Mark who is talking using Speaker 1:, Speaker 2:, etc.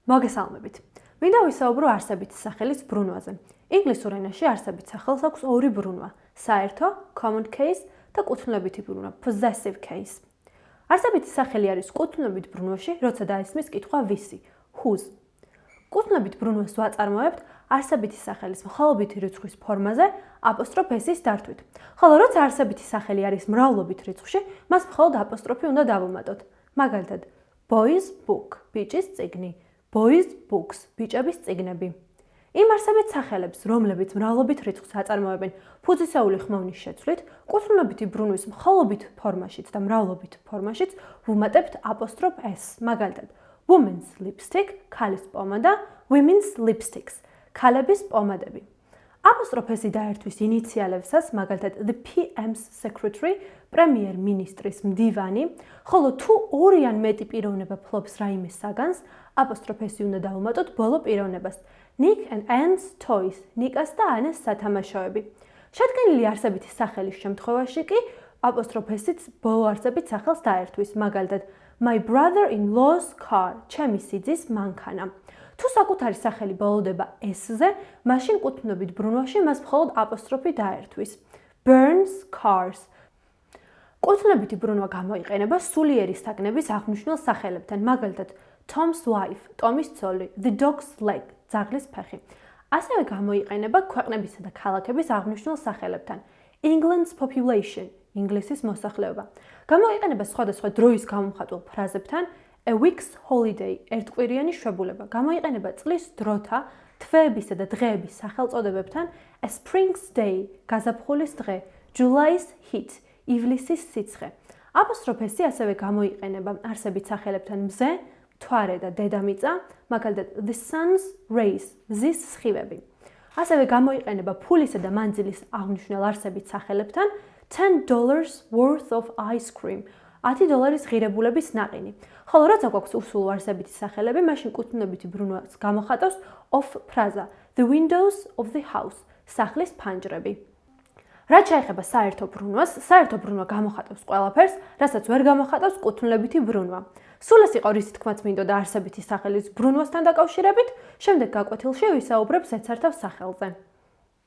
Speaker 1: მოგესალმებით. მინდა ვისაუბრო არსებითი სახელის ბრუნვაზე. ინგლისურ ენაში არსებით სახელს აქვს ორი ბრუნვა: საერთო common case და კუთვნილებითი ბრუნვა possessive case. არსებითი სახელი არის კუთვნილებით ბრუნვაში, როცა დაისმის კითხვა ვისი, whose. კუთვნილებით ბრუნვას ვაწარმოებთ არსებითი სახელის მხოლობითი რიცხვის ფორმაზე აპოსტროფ-s-ის დართვით. ხოლო როცა არსებითი სახელი არის მრავლობით რიცხვში, მას მხოლოდ აპოსტროფი უნდა დავუმატოთ. მაგალითად, boys book, ბიჭის წიგნი, boys books, ბიჭების წიგნები. იმ არსებით სახელებს, რომლებიც მრავლობით რიცხვს აწარმოებენ ფუძისეული ხმოვნის შეცვლით, კუთვნილებითი ბრუნვის მხოლობით ფორმაშიც და მრავლობით ფორმაშიც ვუმატებთ აპოსტროფ-s. მაგალითად, women's lipstick, ქალის პომადა, women's lipsticks, ქალების პომადები. აპოსტროფ-s-ი დაერთვის ინიციალებსაც, მაგალითად, the PM's secretary, პრემიერ-მინისტრის მდივანი, ხოლო თუ ორი ან მეტი პიროვნება ფლობს რაიმე საგანს, აპოსტროფ-s-ი უნდა დავუმატოთ ბოლო პიროვნებას. Nick and Anne's toys, ნიკას და ანას სათამაშოები. შედგენილი არსებითი სახელის შემთხვევაში კი აპოსტროფ-s-იც ბოლო არსებით სახელს დაერთვის, მაგალითად, my brother-in-law's car, ჩემი სიძის მანქანა. თუ საკუთარი სახელი ბოლოვდება s-ზე, მაშინ კუთვნილებით ბრუნვაში მას მხოლოდ აპოსტროფი დაერთვის. Burns cars. კუთვნილებითი ბრუნვა გამოიყენება სულიერი საგნების აღნიშნულ სახელებთან, მაგალითად, Tom's wife, ტომის ცოლი, the dog's leg, ძაღლის ფეხი. ასევე გამოიყენება ქვეყნებისა და ქალაქების აღნიშნულ სახელებთან. England's population, ინგლისის მოსახლეობა. გამოიყენება სხვადასხვა დროის გამომხატულ ფრაზებთან. A week's holiday, ერთკვირიანი შვებულება. გამოიყენება წლის დროთა, თვეებისა და დღეების სახელწოდებებთან. A spring's day, გაზაფხულის დღე. July's heat, ივლისის სიცხე. აპოსტროფ-s-ი ასევე გამოიყენება არსებით სახელებთან მზე, მთვარე და დედამიწა, მაგალითად, the sun's rays, მზის სხივები. ასევე გამოიყენება ფულისა და მანძილის აღნიშნულ არსებით სახელებთან $10 worth of ice cream, $10 ღირებულების ნაყინი. ხოლო როცა გვაქვს უსულო არსებითი სახელები, მაშინ კუთვნილებითი ბრუნვას გამოხატავს of ფრაზა, the windows of the house, სახლის ფანჯრები. რაც შეეხება საერთო ბრუნვას, საერთო ბრუნვა გამოხატავს ყველაფერს, რასაც ვერ გამოხატავს კუთვნილებითი ბრუნვა. სულ ეს იყო რისი თქმაც მინდოდა არსებითი სახელის ბრუნვასთან დაკავშირებით, შემდეგ გაკვეთილში ვისაუბრებ ზედსართავ სახელზე.